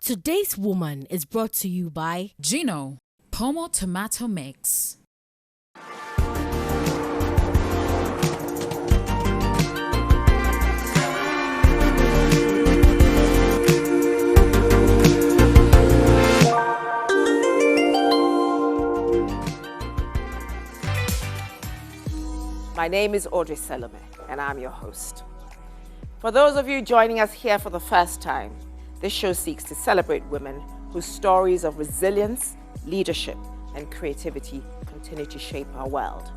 Today's Woman is brought to you by Gino Pomo Tomato Mix. My name is Audrey Salome, and I'm your host. For those of you joining us here for the first time, this show seeks to celebrate women whose stories of resilience, leadership, and creativity continue to shape our world.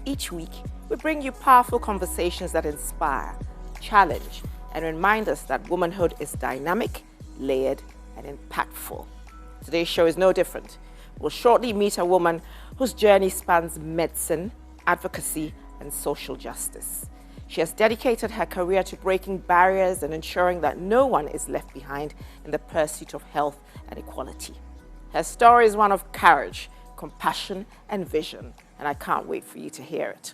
Each week, we bring you powerful conversations that inspire, challenge, and remind us that womanhood is dynamic, layered, and impactful. Today's show is no different. We'll shortly meet a woman whose journey spans medicine, advocacy, and social justice. She has dedicated her career to breaking barriers and ensuring that no one is left behind in the pursuit of health and equality. Her story is one of courage, compassion, and vision, and I can't wait for you to hear it.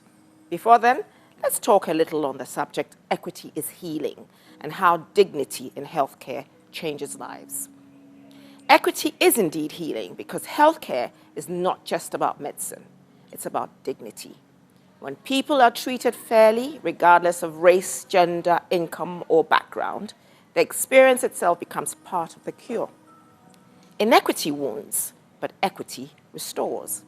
Before then, let's talk a little on the subject equity is healing and how dignity in healthcare changes lives. Equity is indeed healing because healthcare is not just about medicine, it's about dignity. When people are treated fairly, regardless of race, gender, income, or background, the experience itself becomes part of the cure. Inequity wounds, but equity restores.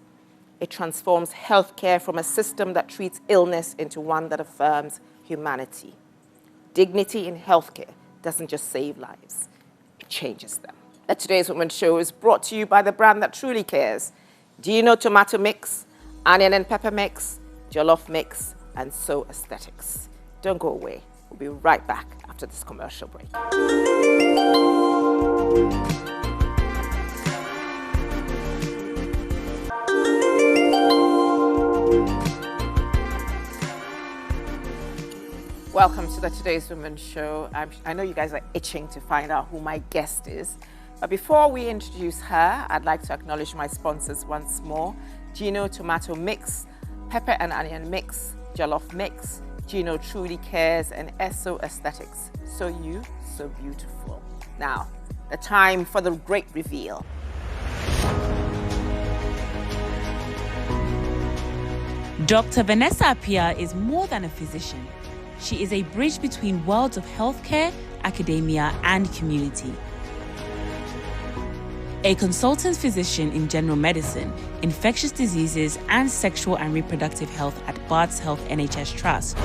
It transforms healthcare from a system that treats illness into one that affirms humanity. Dignity in healthcare doesn't just save lives, it changes them. The Today's Woman show is brought to you by the brand that truly cares. Gino Tomato Mix, Onion and Pepper Mix, Jollof Mix, and So Aesthetics. Don't go away. We'll be right back after this commercial break. Welcome to the Today's Women show. I know you guys are itching to find out who my guest is. But before we introduce her, I'd like to acknowledge my sponsors once more. Gino Tomato Mix, Pepper and Onion Mix, Jollof Mix, Gino Truly Cares, and So Aesthetics. So you, so beautiful. Now, the time for the great reveal. Dr. Vanessa Apea is more than a physician. She is a bridge between worlds of healthcare, academia, and community. A consultant physician in general medicine, infectious diseases, and sexual and reproductive health at Barts Health NHS Trust.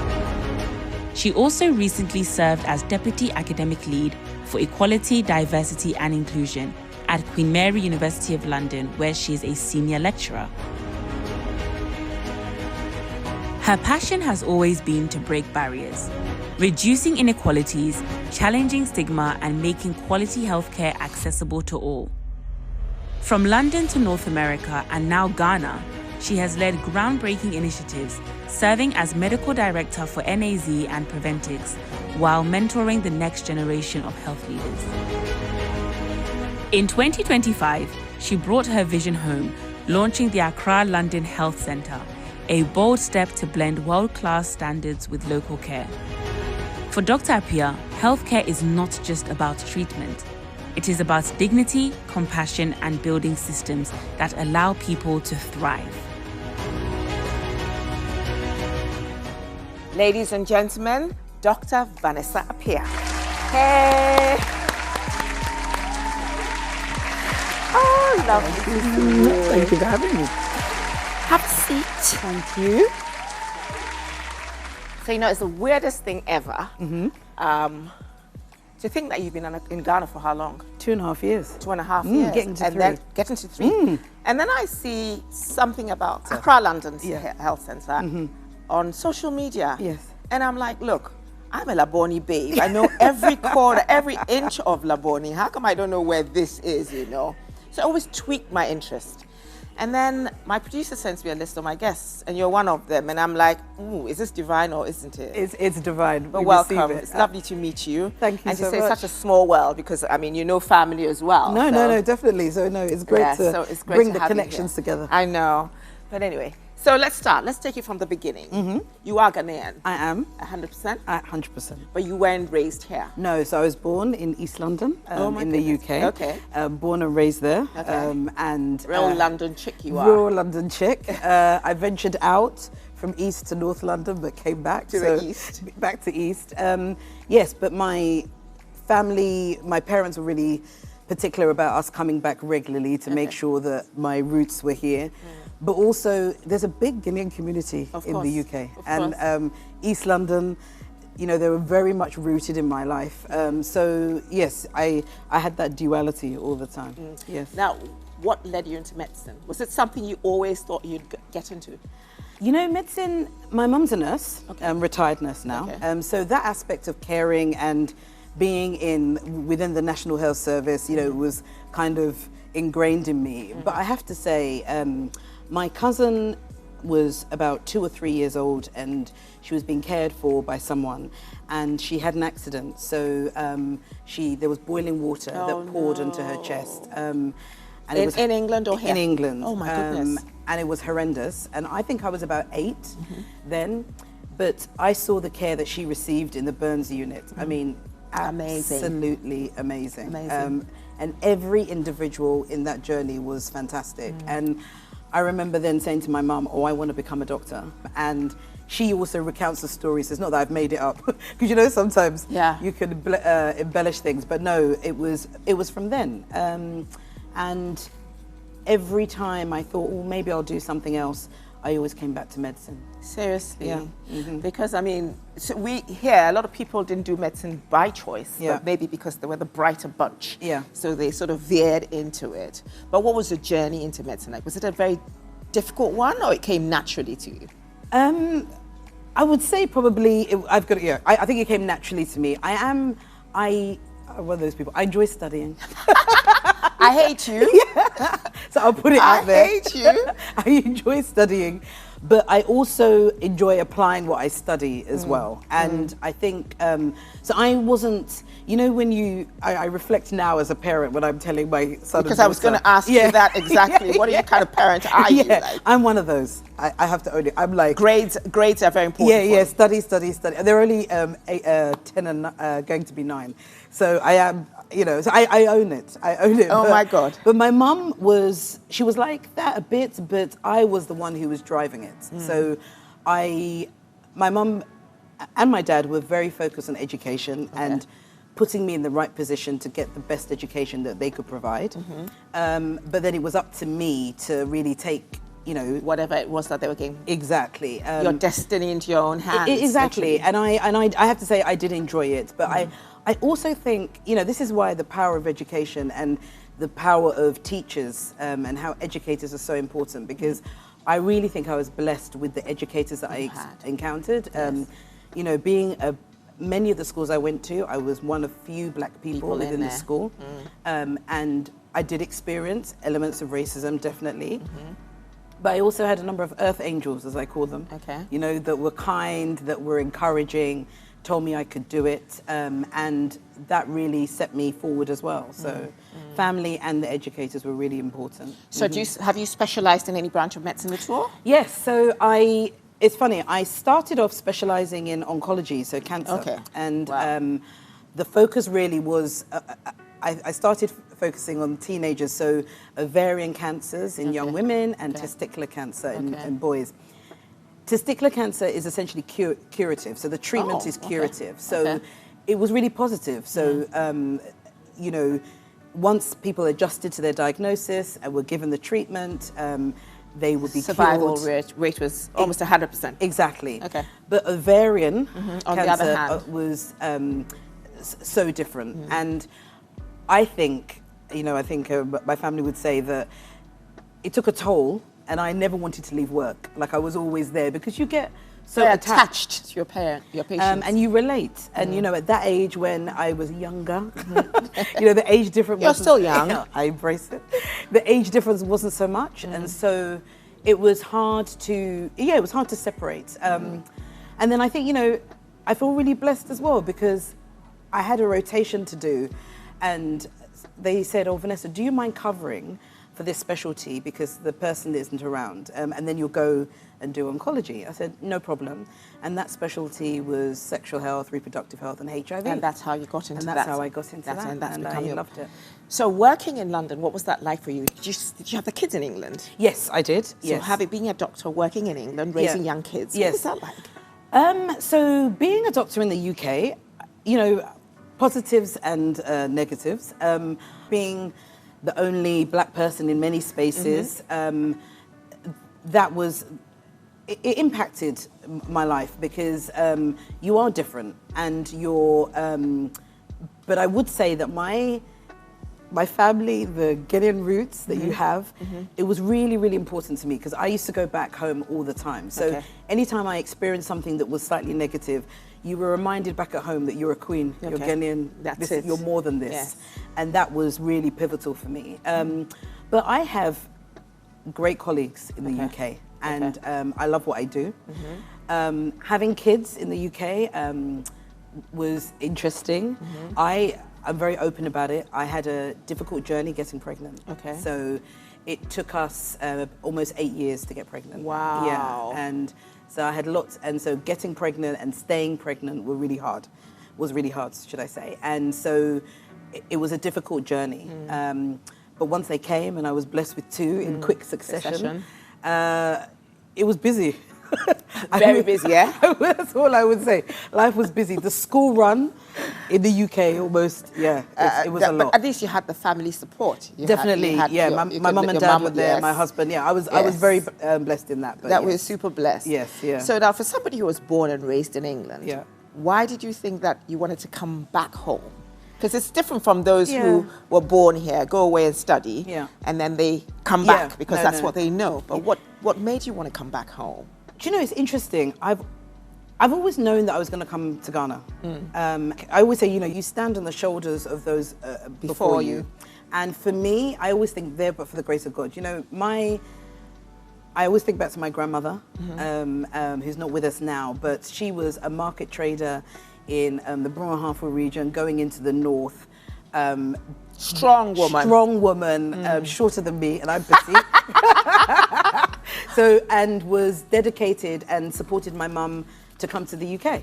She also recently served as Deputy Academic Lead for Equality, Diversity and Inclusion at Queen Mary University of London, where she is a senior lecturer. Her passion has always been to break barriers, reducing inequalities, challenging stigma, and making quality healthcare accessible to all. From London to North America and now Ghana, she has led groundbreaking initiatives, serving as medical director for NAZ and Preventix, while mentoring the next generation of health leaders. In 2025, she brought her vision home, launching the Accra London Health Centre, a bold step to blend world-class standards with local care. For Dr. Apea, healthcare is not just about treatment. It is about dignity, compassion, and building systems that allow people to thrive. Ladies and gentlemen, Dr. Vanessa Apea. Hey! Oh, lovely to see you. Thank you for having me. Have a seat. Thank you. So, you know, it's the weirdest thing ever. To think that you've been in Ghana for how long? 2.5 years. 2.5 years. Getting to and 3. Then getting to 3. And then I see something about Accra London's Health Centre on social media. Yes. And I'm like, look, I'm a Laboni babe. I know every corner, every inch of Laboni. How come I don't know where this is, you know? So I always tweak my interest. And then my producer sends me a list of my guests, and you're one of them. And I'm like, ooh, is this divine or isn't it? It's divine. But welcome. It's lovely to meet you. Thank you and so much. And to say it's such a small world because, I mean, you know family as well. No, definitely. So, no, it's great to it's great bring to the have you connections here. together. I know. But anyway, So let's start. Let's take it from the beginning. You are Ghanaian. I am. 100%? 100%. But you weren't raised here. No, so I was born in East London, in the UK. Okay. Born and raised there. Okay. And Real London chick you are. Real London chick. I ventured out from East to North London, but came back to the East. Back to East. Yes, but my family, my parents were really particular about us coming back regularly to make sure that my roots were here. But also, there's a big Ghanaian community in the UK. And East London, you know, they were very much rooted in my life. So, yes, I had that duality all the time. Yes. Now, what led you into medicine? Was it something you always thought you'd get into? You know, medicine, my mum's a nurse, retired nurse now. Okay. So that aspect of caring and being within the National Health Service, you know, was kind of ingrained in me. But I have to say, my cousin was about 2 or 3 years old and she was being cared for by someone and she had an accident. So there was boiling water that poured into her chest. And it was in England or here? In England. Oh my goodness. And it was horrendous. And I think I was about 8 then, but I saw the care that she received in the burns unit. I mean, absolutely amazing. And every individual in that journey was fantastic. And I remember then saying to my mum, I want to become a doctor. And she also recounts the stories. It's not that I've made it up, because you know sometimes you can embellish things, but no, it was from then. And every time I thought, maybe I'll do something else, I always came back to medicine. Seriously? Yeah. Because I mean, so a lot of people didn't do medicine by choice, but maybe because they were the brighter bunch. Yeah. So they sort of veered into it. But what was the journey into medicine like? Was it a very difficult one, or it came naturally to you? I would say probably, I think it came naturally to me. I'm one of those people, I enjoy studying. I hate you. So I'll put it out there. I hate you. I enjoy studying, but I also enjoy applying what I study as well. And I think, so I wasn't, you know, when I reflect now as a parent when I'm telling my son. Because I was going to ask you that exactly. What kind of parent are you? Like? I'm one of those. I have to own it. I'm like. Grades are very important. Yeah, study. They're only 10 and going to be 9. So I am, you know, so I own it. Oh my God. But my mum she was like that a bit, but I was the one who was driving it. So my mum and my dad were very focused on education and putting me in the right position to get the best education that they could provide. But then it was up to me to really take, you know, whatever it was that they were getting. Exactly. Your destiny into your own hands. Exactly. And I have to say I did enjoy it, but I also think, you know, this is why the power of education and the power of teachers and how educators are so important, because I really think I was blessed with the educators that I encountered. You know, many of the schools I went to, I was one of few black people within the school. And I did experience elements of racism, definitely. But I also had a number of earth angels, as I call them. You know, that were kind, that were encouraging, told me I could do it, and that really set me forward as well. So family and the educators were really important. So have you specialised in any branch of medicine at all? Yes, so it's funny, I started off specialising in oncology, so cancer. And the focus really was, I started focusing on teenagers, so ovarian cancers in young women and testicular cancer in boys. Testicular cancer is essentially curative, so the treatment is curative. So it was really positive. So, you know, once people adjusted to their diagnosis and were given the treatment, they would be survival cured. rate was almost 100%. Exactly. But ovarian cancer on the other hand was so different. And I think, you know, my family would say that it took a toll. And I never wanted to leave work. Like, I was always there because you get so attached to your patients. And you relate. And, you know, at that age when I was younger, you know, the age difference You're still young. I embrace it. The age difference wasn't so much. And so it was hard to separate. And then I think, you know, I feel really blessed as well because I had a rotation to do. And they said, Vanessa, do you mind covering for this specialty because the person isn't around, and then you'll go and do oncology. I said, no problem. And that specialty was sexual health, reproductive health, and HIV. And that's how you got into that. And that's how I got into that. And that's and become I loved it. So working in London, what was that like for you? Did you have the kids in England? Yes, I did. So yes. being a doctor, working in England, raising young kids, yes. what was that like? So being a doctor in the UK, positives and negatives. Being the only black person in many spaces, it impacted my life because you are different and you're, but I would say that my family, the Ghanaian roots that you have, it was really, really important to me because I used to go back home all the time. So anytime I experienced something that was slightly negative, you were reminded back at home that you're a queen, you're Ghanaian, you're more than this. Yes. And that was really pivotal for me. But I have great colleagues in the UK and I love what I do. Having kids in the UK was interesting. I'm very open about it. I had a difficult journey getting pregnant. So it took us almost 8 years to get pregnant. Wow. Yeah, and so I had lots, and so getting pregnant and staying pregnant was really hard, should I say. And so it was a difficult journey. But once they came and I was blessed with 2 in quick succession. It was busy. Very busy, yeah? That's all I would say. Life was busy. The school run in the UK almost, it was a lot. But at least you had the family support. Definitely, my mum and dad were there, my husband, I was very blessed in that. But was super blessed. Yes, yeah. So now for somebody who was born and raised in England, why did you think that you wanted to come back home? Because it's different from those who were born here, go away and study, and then they come back because that's what they know. But what made you want to come back home? Do you know, it's interesting. I've always known that I was going to come to Ghana. I always say, you stand on the shoulders of those before you. And for me, I always think there, but for the grace of God. I always think back to my grandmother, who's not with us now, but she was a market trader in the Brunhavel region, going into the north. Strong woman, shorter than me, and I'm petite. And was dedicated and supported my mum to come to the UK.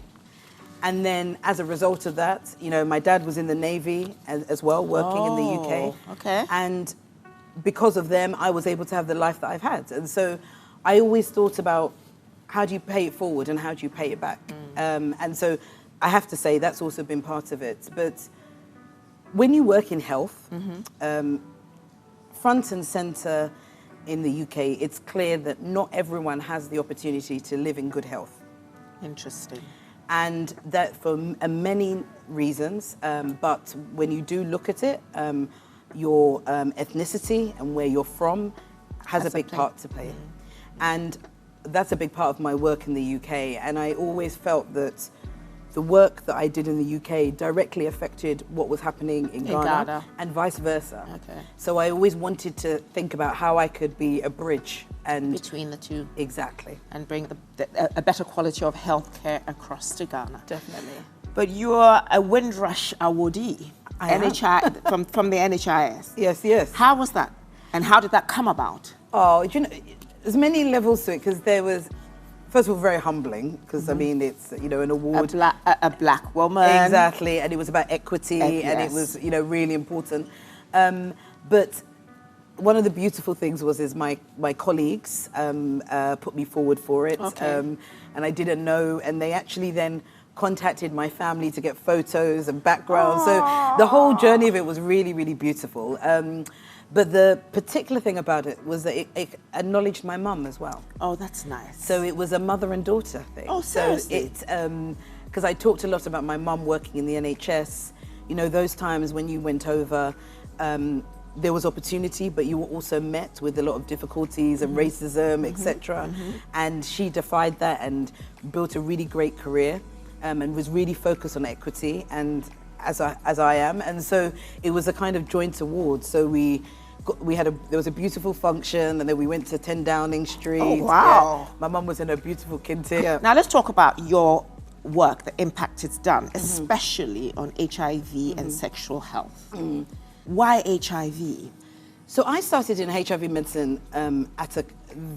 And then as a result of that, my dad was in the Navy as well, working in the UK. And because of them, I was able to have the life that I've had. And so I always thought about how do you pay it forward and how do you pay it back? And so I have to say that's also been part of it. But when you work in health, front and centre in the UK, it's clear that not everyone has the opportunity to live in good health. Interesting. And that for many reasons, but when you do look at it, your ethnicity and where you're from has a big part to play. And that's a big part of my work in the UK. And I always felt that the work that I did in the UK directly affected what was happening in Ghana and vice versa. So I always wanted to think about how I could be a bridge and between the two. Exactly. And bring a better quality of healthcare across to Ghana. Definitely. But you're a Windrush awardee, from the NHIS. Yes. How was that? And how did that come about? Oh, there's many levels to it because there was, first of all, very humbling because I mean it's an award, a black woman, exactly, and it was about equity, and it was really important. But one of the beautiful things was my colleagues put me forward for it, and I didn't know, and they actually then contacted my family to get photos and background. So the whole journey of it was really, really beautiful. But the particular thing about it was that it acknowledged my mum as well. Oh, that's nice. So it was a mother and daughter thing. Oh, seriously? So because I talked a lot about my mum working in the NHS, those times when you went over, there was opportunity, but you were also met with a lot of difficulties and racism, etc. And she defied that and built a really great career and was really focused on equity, and as I am. And so it was a kind of joint award. So there was a beautiful function, and then we went to 10 Downing Street. Oh, wow. My mum was in a beautiful kente. Now let's talk about your work, the impact it's done, especially on HIV and sexual health. Why HIV? So I started in HIV medicine at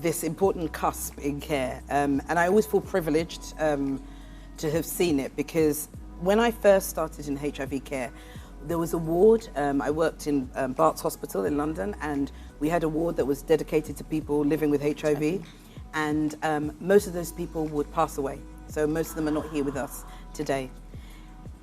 this important cusp in care, and I always feel privileged to have seen it, because when I first started in HIV care, there was a ward. I worked in Bart's Hospital in London, and we had a ward that was dedicated to people living with HIV, and most of those people would pass away. So most of them are not here with us today.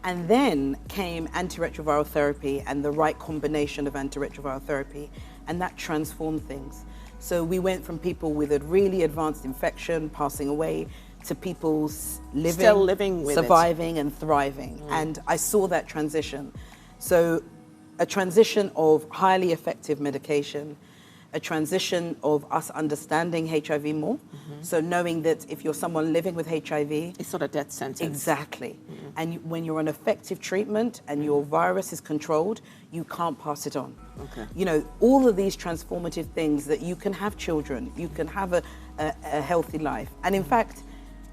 And then came antiretroviral therapy and the right combination of antiretroviral therapy, and that transformed things. So we went from people with a really advanced infection passing away to people Still living with surviving and thriving. And I saw that transition. So a transition of highly effective medication, a transition of us understanding HIV more. So knowing that if you're someone living with HIV, It's not a death sentence. exactly. And when you're on effective treatment and your virus is controlled, you can't pass it on. Okay. You know, all of these transformative things, that you can have children, you can have a healthy life. And in fact,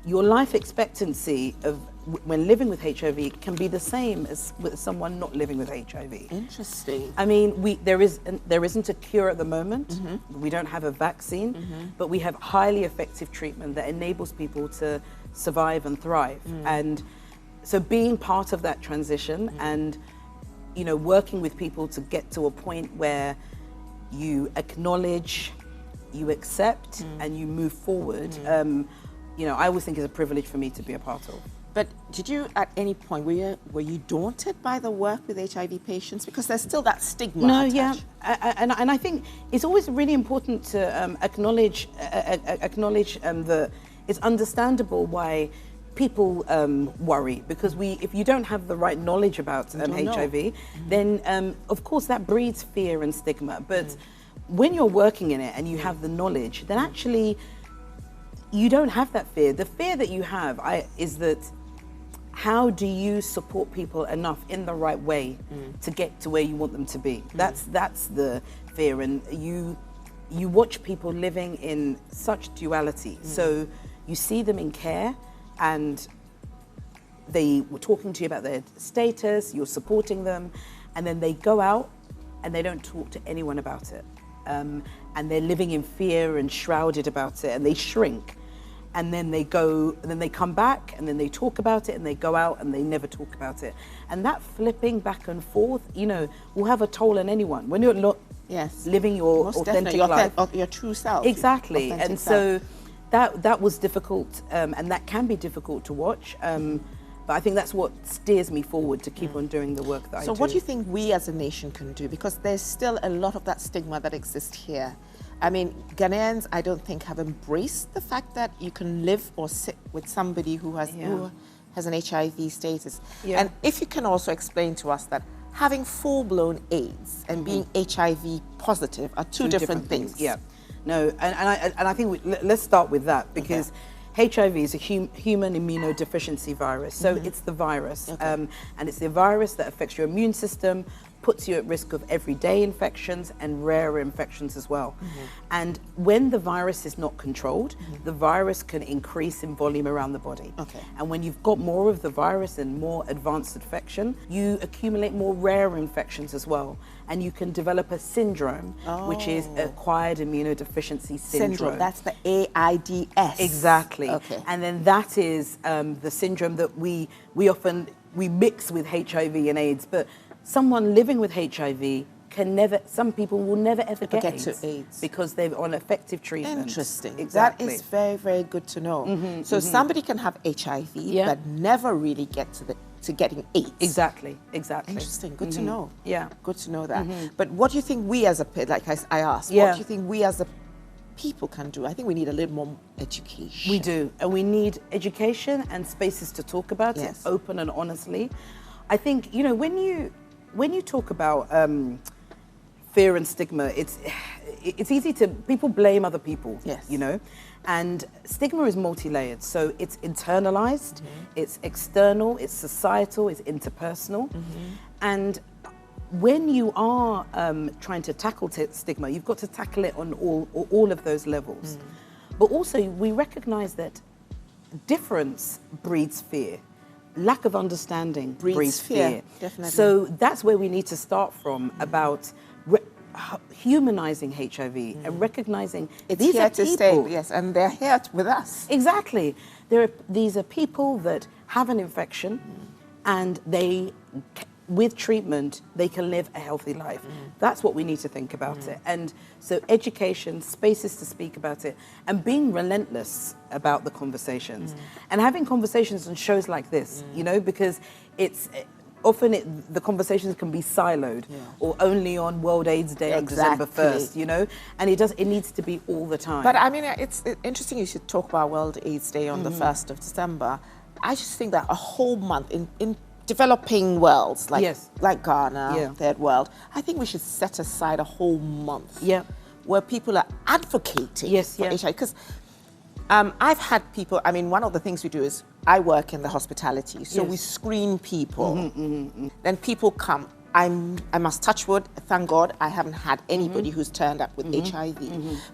your life expectancy of when living with HIV can be the same as with someone not living with HIV. Interesting. I mean, there isn't a cure at the moment. We don't have a vaccine, but we have highly effective treatment that enables people to survive and thrive. And so being part of that transition and, you know, working with people to get to a point where you acknowledge, you accept, and you move forward, you know, I always think is a privilege for me to be a part of. But did you, at any point, were you daunted by the work with HIV patients? Because there's still that stigma attached. And I think it's always really important to acknowledge that it's understandable why people worry, because if you don't have the right knowledge about HIV, then of course that breeds fear and stigma. But when you're working in it and you have the knowledge, then actually you don't have that fear. The fear that you have is that, how do you support people enough in the right way to get to where you want them to be? That's the fear. And you watch people living in such duality. So you see them in care, and they were talking to you about their status, you're supporting them, and then they go out and they don't talk to anyone about it. And they're living in fear and shrouded about it, and they shrink. And then they go, and then they come back, and then they talk about it, and they go out and they never talk about it. And that flipping back and forth, you know, will have a toll on anyone. When you're living your Most authentic definitely, life. your true self. Exactly. Authentic And self. so that was difficult, and that can be difficult to watch. But I think that's what steers me forward to keep on doing the work that I do. So what do you think we as a nation can do? Because there's still a lot of that stigma that exists here. I mean, Ghanaians, I don't think, have embraced the fact that you can live or sit with somebody who has an HIV status. Yeah. And if you can also explain to us that having full-blown AIDS and being HIV positive are two different things. Yeah. No, and I think let's start with that, because HIV is a human immunodeficiency virus. So it's the virus, and it's the virus that affects your immune system, puts you at risk of everyday infections and rarer infections as well. And when the virus is not controlled, the virus can increase in volume around the body. And when you've got more of the virus and more advanced infection, you accumulate more rare infections as well. And you can develop a syndrome, which is acquired immunodeficiency syndrome. That's the AIDS. Exactly. And then that is the syndrome that we often mix with HIV and AIDS. But someone living with HIV some people will never ever get AIDS because they're on effective treatment. Interesting. Exactly. That is very, very good to know. So somebody can have HIV but never really get to getting AIDS. Exactly. Interesting. Good to know. Yeah. Good to know that. But what do you think we as like I asked, what do you think we as a people can do? I think we need a little more education. We do. And we need education and spaces to talk about it, open and honestly. I think, you know, when you talk about fear and stigma, it's easy to, people blame other people, you know, and stigma is multi-layered. So it's internalized, it's external, it's societal, it's interpersonal. And when you are trying to tackle stigma, you've got to tackle it on all of those levels. But also we recognize that difference breeds fear. Lack of understanding breeds fear. Definitely. So that's where we need to start from, about humanizing HIV and recognizing It's these here are to people. stay, yes, and they're here with us. Exactly. These are people that have an infection and with treatment, they can live a healthy life. That's what we need to think about it. And so education, spaces to speak about it, and being relentless about the conversations. And having conversations on shows like this, you know, because it's often the conversations can be siloed or only on World AIDS Day on December 1st, you know, and it needs to be all the time. But I mean, it's interesting you should talk about World AIDS Day on the 1st of December. I just think that a whole month in developing worlds like Ghana, third world, I think we should set aside a whole month where people are advocating for HIV. Because I've had people, I mean, one of the things we do is I work in the hospitality, so we screen people. Then people come. I must touch wood, thank God, I haven't had anybody who's turned up with HIV.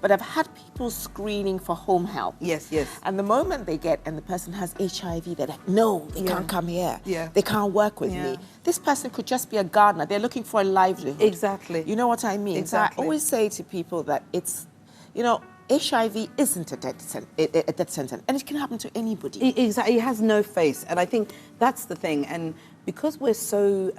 But I've had people screening for home help. And the moment they get, and the person has HIV, they're like, no, they can't come here. They can't work with me. This person could just be a gardener. They're looking for a livelihood. Exactly. You know what I mean? Exactly. So I always say to people that it's, you know, HIV isn't a death sentence, and it can happen to anybody. Exactly, it has no face, and I think that's the thing. And because we're so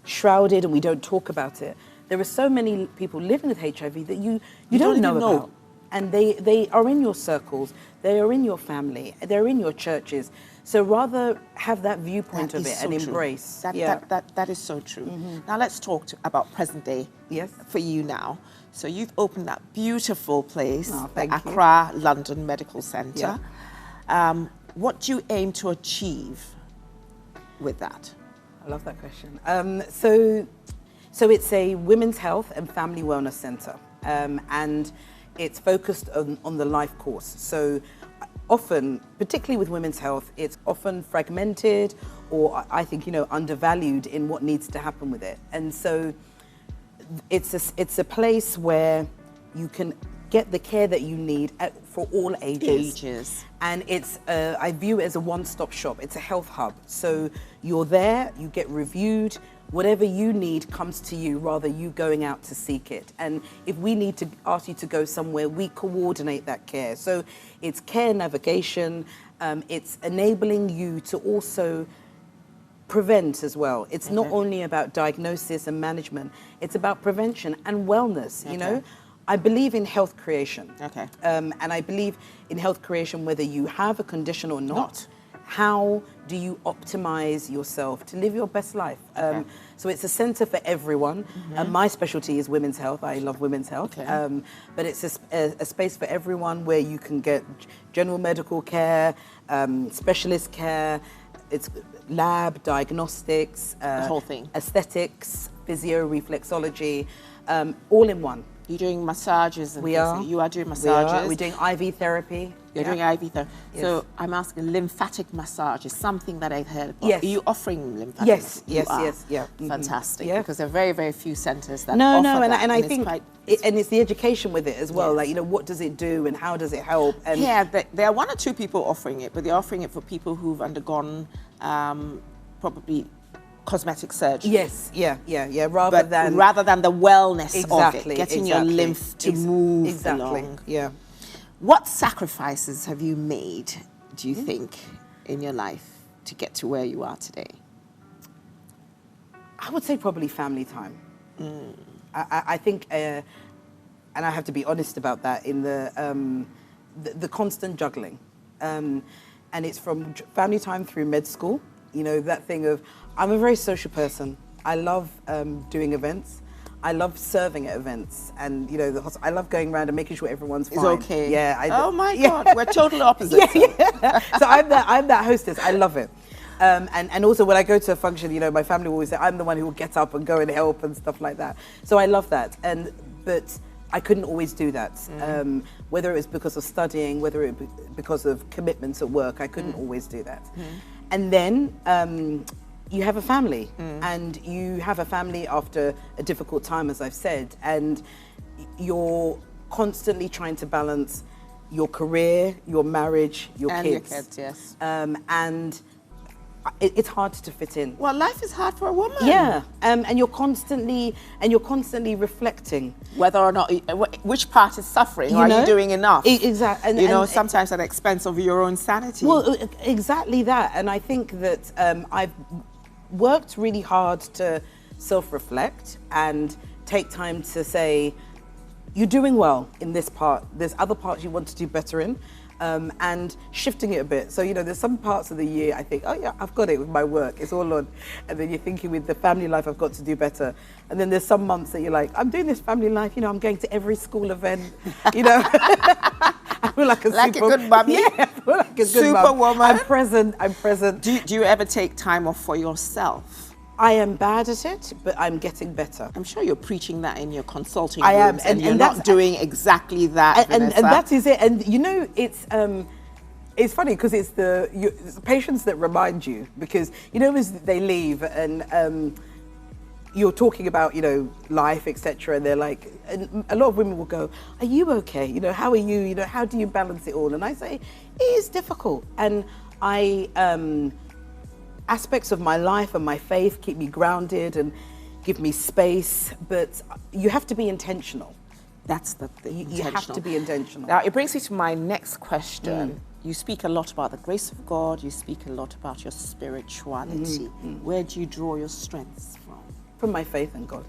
shrouded and we don't talk about it, there are so many people living with HIV that you don't know about, and they are in your circles, they are in your family, they're in your churches. So rather have that viewpoint of it and embrace. That is so true. Now let's talk about present day for you now. So you've opened that beautiful place, the Accra London Medical Centre. What do you aim to achieve with that? I love that question. So it's a women's health and family wellness centre, and it's focused on the life course. So often, particularly with women's health, it's often fragmented or I think, you know, undervalued in what needs to happen with it. And so it's a place where you can get the care that you need for all ages. And it's I view it as a one-stop shop. It's a health hub. So you're there, you get reviewed, whatever you need comes to you rather you going out to seek it. And if we need to ask you to go somewhere, we coordinate that care. So it's care navigation, it's enabling you to also prevent as well. It's not only about diagnosis and management, it's about prevention and wellness, you know. I believe in health creation. And I believe in health creation whether you have a condition or not. How do you optimize yourself to live your best life? So it's a center for everyone. My specialty is women's health. I love women's health. But it's a space for everyone where you can get general medical care, specialist care, it's lab, diagnostics, the whole thing, aesthetics, physio, reflexology, all in one. You're doing massages. And you are doing We're massages. doing IV therapy. You're doing IV therapy. So I'm asking, lymphatic massage is something that I've heard about. Are you offering lymphatic? Yes. Fantastic. Because there are very, very few centres that offer that. And I think, and it's the education with it as well. Like, you know, what does it do and how does it help? And there are one or two people offering it, but they're offering it for people who've undergone probably cosmetic surgery. Rather than the wellness of it, getting your lymph to move along. What sacrifices have you made, do you think, in your life to get to where you are today? I would say probably family time. I think, and I have to be honest about that, in the constant juggling. And it's from family time through med school. You know, that thing of, I'm a very social person. I love doing events. I love serving at events, and you know, I love going around and making sure everyone's fine. It's okay. Oh my God, we're total opposites. So I'm that hostess. I love it. And also when I go to a function, you know, my family will always say I'm the one who will get up and go and help and stuff like that. So I love that. But I couldn't always do that. Whether it was because of studying, whether it was because of commitments at work, I couldn't always do that. And then you have a family, and you have a family after a difficult time, as I've said, and you're constantly trying to balance your career, your marriage, your kids. Your kids, yes. And it's hard to fit in. Well, life is hard for a woman. Yeah, and you're constantly reflecting whether or not which part is suffering. Are you doing enough? Exactly. And sometimes at the expense of your own sanity. Well, exactly that. And I think that I've worked really hard to self-reflect and take time to say, you're doing well in this part. There's other parts you want to do better in. And shifting it a bit. So, there's some parts of the year I think, oh yeah, I've got it with my work, it's all on. And then you're thinking with the family life, I've got to do better. And then there's some months that you're like, I'm doing this family life, I'm going to every school event, I feel like a good mummy. Yeah, I feel like a good Superwoman. I'm present. Do you ever take time off for yourself? I am bad at it, but I'm getting better. I'm sure you're preaching that in your consulting I am, rooms, and you're not doing exactly that, and that is it. And it's funny because it's the patients that remind you, because as they leave and you're talking about life, etc. And they're like, and a lot of women will go, "Are you okay? How are you? How do you balance it all?" And I say, it is difficult, and aspects of my life and my faith keep me grounded and give me space, but you have to be intentional. That's the thing. You have to be intentional. Now, it brings me to my next question. You speak a lot about the grace of God. You speak a lot about your spirituality. Where do you draw your strengths from? From my faith in God.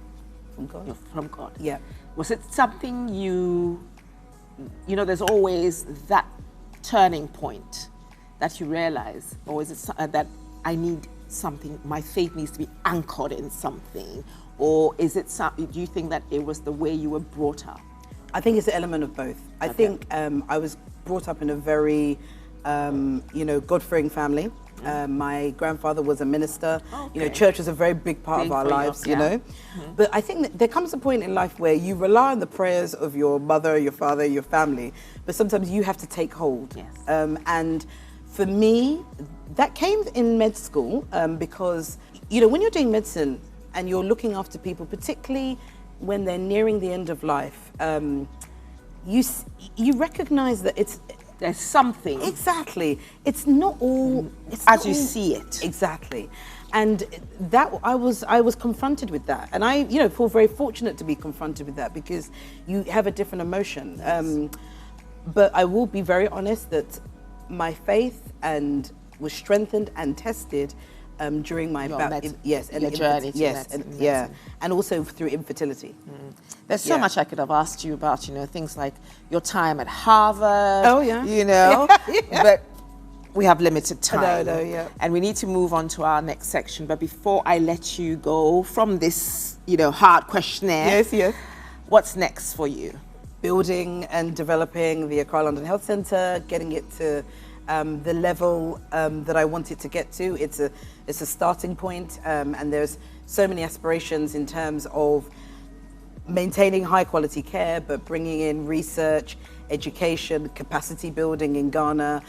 From God. From God. Yeah. Was it something there's always that turning point that you realize, or is it that I need something, my faith needs to be anchored in something? Or is it do you think that it was the way you were brought up? I think it's an element of both. I think I was brought up in a very, God-fearing family. My grandfather was a minister. Church is a very big part of our lives, But I think that there comes a point in life where you rely on the prayers of your mother, your father, your family, but sometimes you have to take hold. Yes. And for me, that came in med school because, when you're doing medicine and you're looking after people, particularly when they're nearing the end of life, you recognize that there's something. Exactly. It's not all... As you see it. Exactly. And that I was confronted with that. And I, feel very fortunate to be confronted with that, because you have a different emotion. Yes. But I will be very honest that my faith was strengthened and tested during my journey. And also through infertility. There's so much I could have asked you about, things like your time at Harvard. Oh yeah. But we have limited time. No, yeah. And we need to move on to our next section. But before I let you go from this, hard questionnaire. Yes. What's next for you? Building and developing the Accra London Health Centre, getting it to the level that I want it to get to. It's a starting point, and there's so many aspirations in terms of maintaining high quality care, but bringing in research, education, capacity building in Ghana,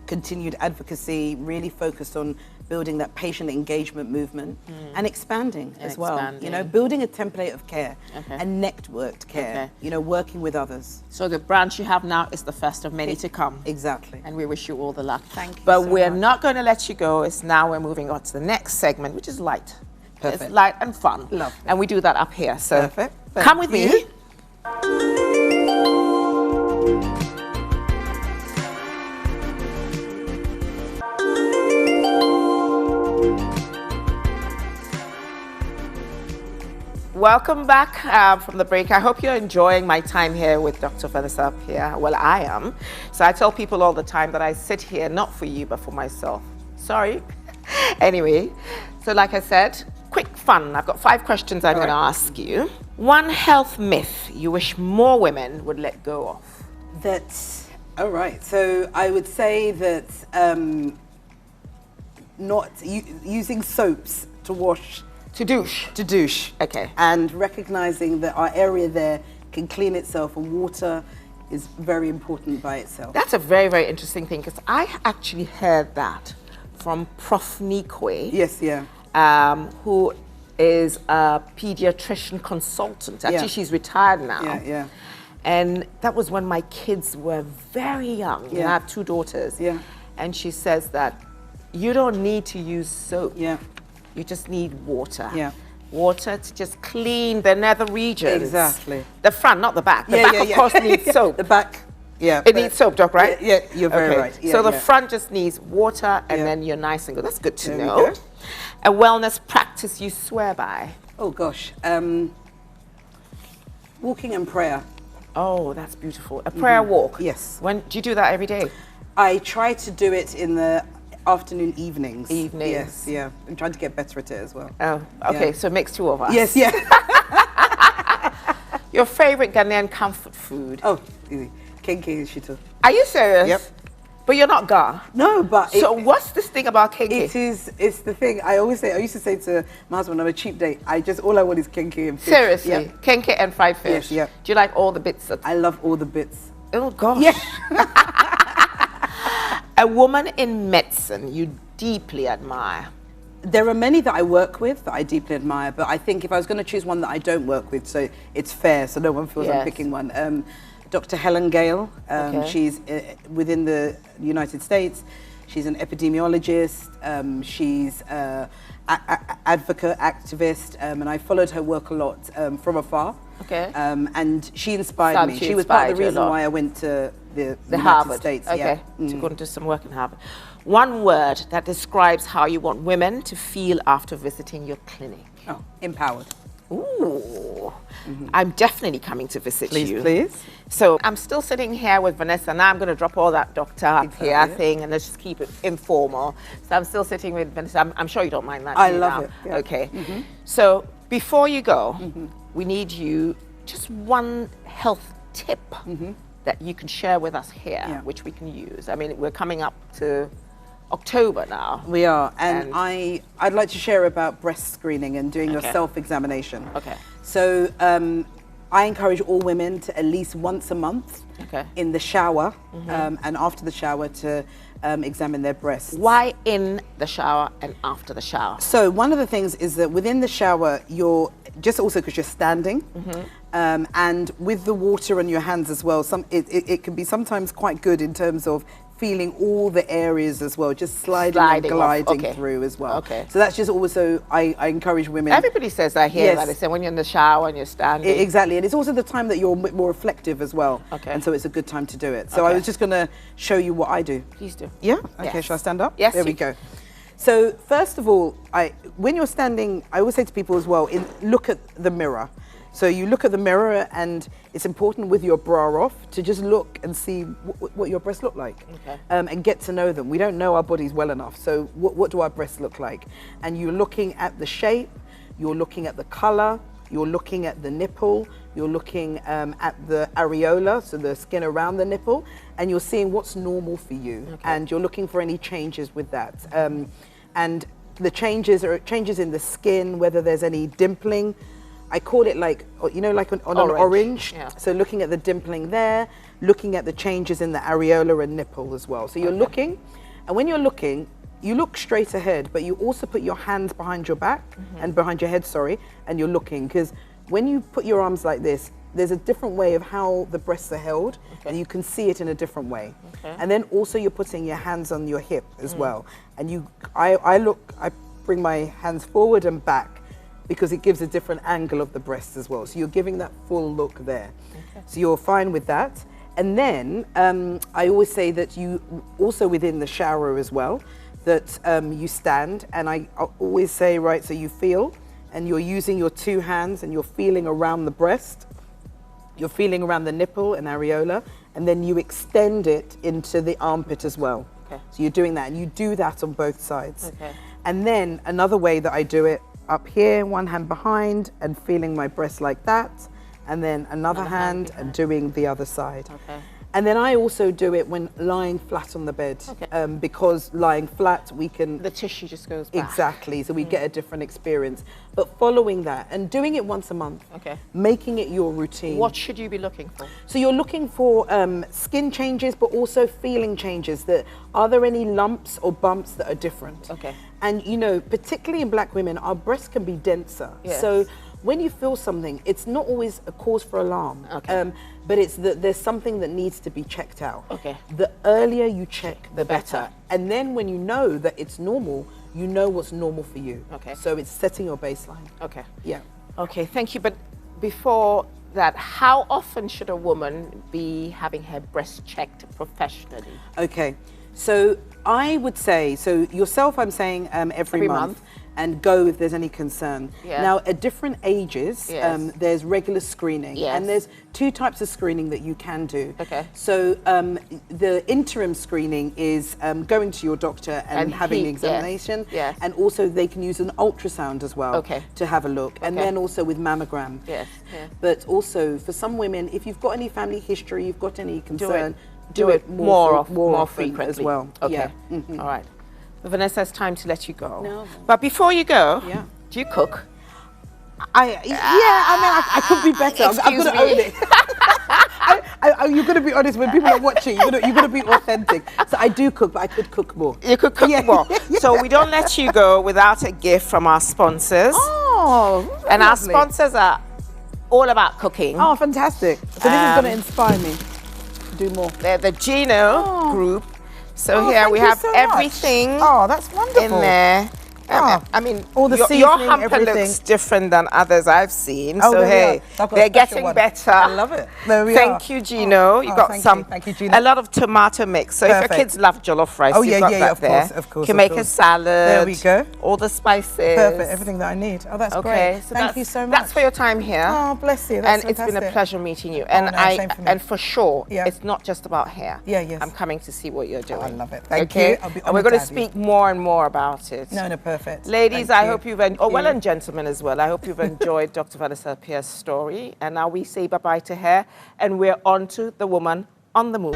continued advocacy, really focused on building that patient engagement movement, and expanding as well. Building a template of care and networked care, working with others. So the branch you have now is the first of many to come. Exactly. And we wish you all the luck. Thank you. But we're not going to let you go. It's now we're moving on to the next segment, which is light. Perfect. It's light and fun. Lovely. And we do that up here. So Perfect. Come with me. Welcome back from the break. I hope you're enjoying my time here with Dr. Vanessa Apea. Well, I am. So I tell people all the time that I sit here not for you, but for myself. Sorry. Anyway, so like I said, quick fun. I've got 5 questions I'm going to ask you. One health myth you wish more women would let go of. All right. So I would say that not using soaps to wash. To douche. Okay. And recognizing that our area there can clean itself, and water is very important by itself. That's a very, very interesting thing, because I actually heard that from Prof. Nikwe. Yes, yeah. Who is a pediatrician consultant. Actually, she's retired now. Yeah. And that was when my kids were very young. Yeah. I have 2 daughters. Yeah. And she says that you don't need to use soap. Yeah. You just need water. Yeah. Water to just clean the nether regions. Exactly. The front, not the back. The back, of course, needs soap. The back, yeah. It needs soap, Doc, right? Yeah, you're very right. Yeah, so the front just needs water, and then you're nice and good. That's good to know. A wellness practice you swear by. Oh, gosh. Walking and prayer. Oh, that's beautiful. A prayer walk. Yes. When do you do that every day? I try to do it in the afternoon evenings. Evenings. Yes, yeah. I'm trying to get better at it as well. Oh, okay. So it makes two of us. Yes, yeah. Your favorite Ghanaian comfort food? Oh, easy. Kenke shito. Are you serious? Yep. But you're not Ga. No, but so what's this thing about kenke? It's the thing. I used to say to my husband on a cheap date, all I want is kenke and fish. Seriously? Yeah. Kenke and fried fish? Yes, yeah. Do you like all the bits? I love all the bits. Oh, gosh. Yeah. A woman in medicine you deeply admire? There are many that I work with that I deeply admire, but I think if I was going to choose one that I don't work with, so it's fair, so no one feels I'm picking one. Dr. Helen Gale, she's within the United States. She's an epidemiologist. She's an advocate, activist, and I followed her work a lot from afar. Okay. And she inspired me. She was part of the reason why I went to the United Harvard. States. Okay. Yeah. To go and do some work in Harvard. One word that describes how you want women to feel after visiting your clinic. Oh, empowered. Ooh. I'm definitely coming to visit you. Please. So I'm still sitting here with Vanessa. Now I'm going to drop all that doctor up here thing and let's just keep it informal. So I'm still sitting with Vanessa. I'm sure you don't mind that. I love it. Yeah. Okay. So before you go, we need you just one health tip that you can share with us here, which we can use. I mean, we're coming up to October now. We are, and I'd like to share about breast screening and doing your self-examination. Okay. So I encourage all women to at least once a month in the shower and after the shower to examine their breasts. Why in the shower and after the shower? So one of the things is that within the shower, you're just also because you're standing and with the water on your hands as well, it can be sometimes quite good in terms of feeling all the areas as well, just sliding and gliding through as well. Okay. So that's just also, I encourage women. Everybody says that here, that they say when you're in the shower and you're standing. Exactly, and it's also the time that you're a bit more reflective as well. Okay. And so it's a good time to do it. So I was just gonna show you what I do. Please do. Yeah? Okay, shall I stand up? Yes. There we go. So first of all, when you're standing, I always say to people as well, look at the mirror. So you look at the mirror and it's important with your bra off to just look and see what your breasts look like and get to know them. We don't know our bodies well enough. So what do our breasts look like? And you're looking at the shape, you're looking at the color, you're looking at the nipple, you're looking at the areola, so the skin around the nipple, and you're seeing what's normal for you. And you're looking for any changes with that. And the changes are changes in the skin, whether there's any dimpling. I call it like, you know, like on an orange. Yeah. So looking at the dimpling there, looking at the changes in the areola and nipple as well. So you're looking, and when you're looking, you look straight ahead, but you also put your hands behind your back and behind your head, and you're looking. Because when you put your arms like this, there's a different way of how the breasts are held, and you can see it in a different way. And then also you're putting your hands on your hip as well. And I bring my hands forward and back, because it gives a different angle of the breast as well. So you're giving that full look there. So you're fine with that. And then I always say that you also within the shower as well, that you stand, and I always say, right, so you feel, and you're using your two hands and you're feeling around the breast, you're feeling around the nipple and areola, and then you extend it into the armpit as well. So you're doing that, and you do that on both sides. And then another way that I do it, up here, one hand behind and feeling my breast like that, and then another hand and doing the other side. And then I also do it when lying flat on the bed, because lying flat, we can... The tissue just goes back. Exactly, so we get a different experience. But following that and doing it once a month, making it your routine. What should you be looking for? So you're looking for skin changes, but also feeling changes. Are there any lumps or bumps that are different? And you know, particularly in black women, our breasts can be denser. So when you feel something, it's not always a cause for alarm. Okay. But it's that there's something that needs to be checked out. Okay. The earlier you check, the better. And then when you know that it's normal, you know what's normal for you. Okay. So it's setting your baseline. Okay. Yeah. Okay, thank you. But before that, how often should a woman be having her breast checked professionally? Okay. So I would say, so yourself, I'm saying every month. And go if there's any concern. Yeah. Now, at different ages, Yes. There's regular screening. Yes. And there's 2 types of screening that you can do. Okay. So the interim screening is going to your doctor and having the examination. Yes. And also they can use an ultrasound as well to have a look. And then also with mammogram. Yes. Yeah. But also for some women, if you've got any family history, you've got any concern, do it more often frequently as well. Okay. Yeah. Mm-hmm. All right. Vanessa, it's time to let you go. No. But before you go, Yeah. do you cook? I could be better. I'm going to own it. You're going to be honest when people are watching. You're going to be authentic. So I do cook, but I could cook more. You could cook more. So we don't let you go without a gift from our sponsors. Oh, and lovely. our sponsors are all about cooking. Oh, fantastic. So this is going to inspire me to do more. They're the Gino group. So Oh, here thank we you have so much. everything Oh, that's wonderful. in there. Oh, I mean, all the your seasoning, hamper everything. looks different than others I've seen. Oh, so there we hey, are. I've got a they're special getting one. better. I love it. There we are. Thank you, Gino. You got thank you, Gino. a lot of tomato mix. So if Perfect. your kids love jollof rice, Oh, you've yeah, got yeah, that of there. course, of course, You can of make a course. salad. There we go. All the spices. Perfect. Everything that I need. Oh, that's Okay, great. so Thank you so much. That's for your time here. Oh, bless you. That's And fantastic. it's been a pleasure meeting you. Oh, And no, same for me. and for sure, Yeah. it's not just about hair. Yeah, yes. I'm coming to see what you're doing. I love it. Thank okay? you. I'll be And we're honoured going to to have you. speak more and more about it. No, perfect. Ladies, Thank I you. hope you've well, and gentlemen as well. I hope you've enjoyed Dr. Vanessa Apea's story. And now we say bye-bye to her, and we're on to the woman on the move.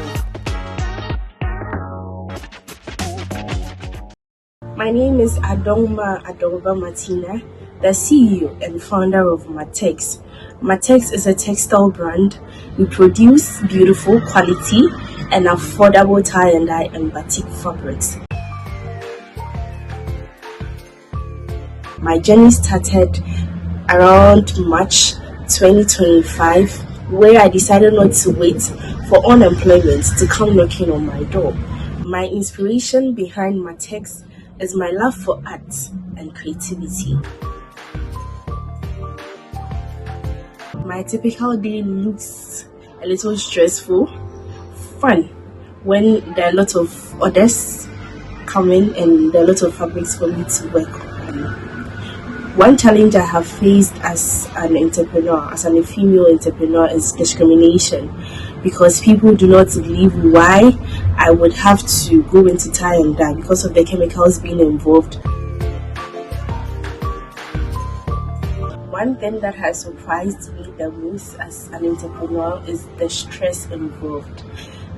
My name is Adoma Adolba Martina, the CEO and founder of Matex. Matex is a textile brand. We produce beautiful quality and affordable tie and dye and batik fabrics. My journey started around March 2025, where I decided not to wait for unemployment to come knocking on my door. My inspiration behind Matex is my love for art and creativity. My typical day looks a little stressful, fun, when there are a lot of orders coming and there are a lot of fabrics for me to work on. One challenge I have faced as an entrepreneur, as a female entrepreneur, is discrimination, because people do not believe why I would have to go into tie and dye because of the chemicals being involved. One thing that has surprised me the most as an entrepreneur is the stress involved,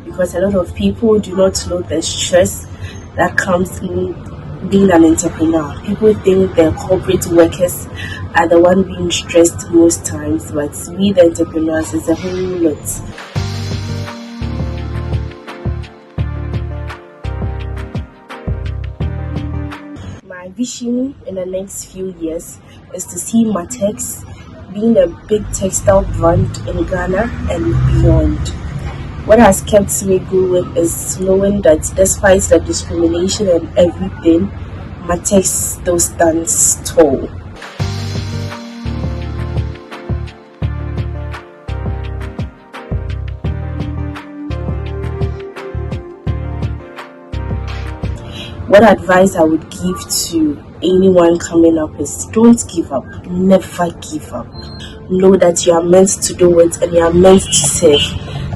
because a lot of people do not know the stress that comes in being an entrepreneur. People think the corporate workers are the one being stressed most times, but we the entrepreneurs is a whole lot. My vision in the next few years is to see Matex being a big textile brand in Ghana and beyond. What has kept me going is knowing that despite the discrimination and everything, Matex still stands tall. What advice I would give to anyone coming up is don't give up, never give up. Know that you are meant to do it and you are meant to serve.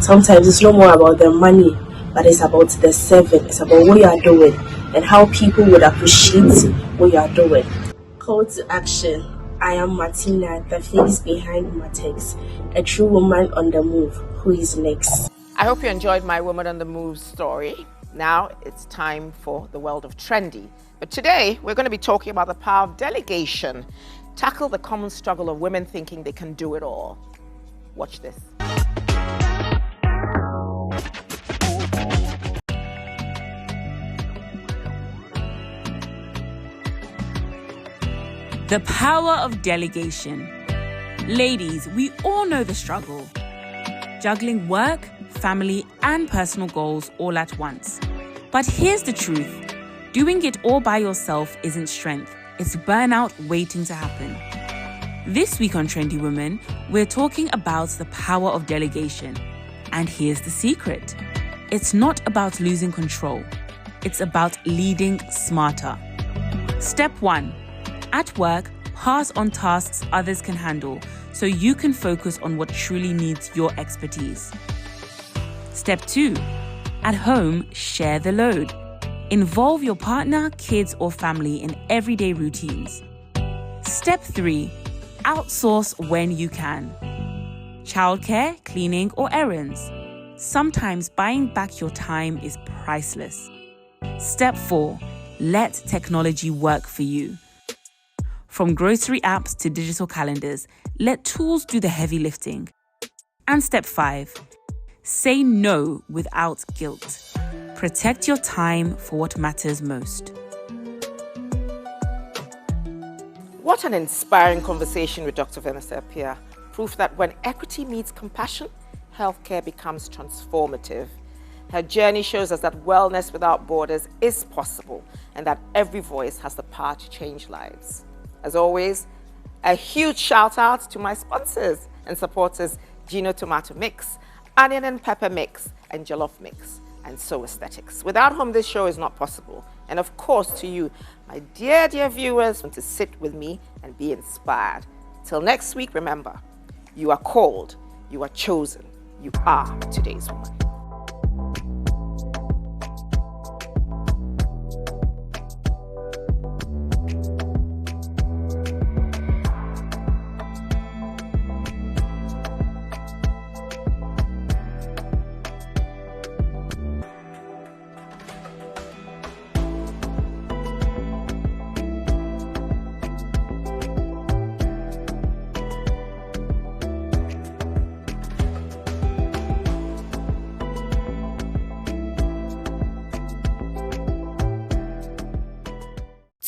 Sometimes it's no more about the money, but it's about the serving. It's about what you are doing and how people would appreciate what you are doing. Call to action. I am Martina, the face behind Matex, a true woman on the move. Who is next? I hope you enjoyed my Woman on the Move story. Now it's time for the world of Trendy. But today we're going to be talking about the power of delegation. Tackle the common struggle of women thinking they can do it all. Watch this. The power of delegation. Ladies, we all know the struggle. Juggling work, family, and personal goals all at once. But here's the truth. Doing it all by yourself isn't strength. It's burnout waiting to happen. This week on Trendy Women, we're talking about the power of delegation. And here's the secret. It's not about losing control. It's about leading smarter. Step 1. At work, pass on tasks others can handle so you can focus on what truly needs your expertise. Step 2. At home, share the load. Involve your partner, kids, or family in everyday routines. Step 3. Outsource when you can. Childcare, cleaning, or errands. Sometimes buying back your time is priceless. Step 4. Let technology work for you. From grocery apps to digital calendars, let tools do the heavy lifting. And step 5. Say no without guilt. Protect your time for what matters most. What an inspiring conversation with Dr. Vanessa Apea. Proof that when equity meets compassion, healthcare becomes transformative. Her journey shows us that wellness without borders is possible and that every voice has the power to change lives. As always, a huge shout out to my sponsors and supporters, Gino Tomato Mix, Onion and Pepper Mix, and Jollof Mix, and So Aesthetics. Without whom this show is not possible. And of course to you, my dear viewers, to sit with me and be inspired. Till next week, remember, you are called, you are chosen, you are today's woman.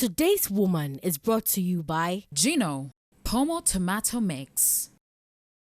Today's Woman is brought to you by Gino Pomo Tomato Mix.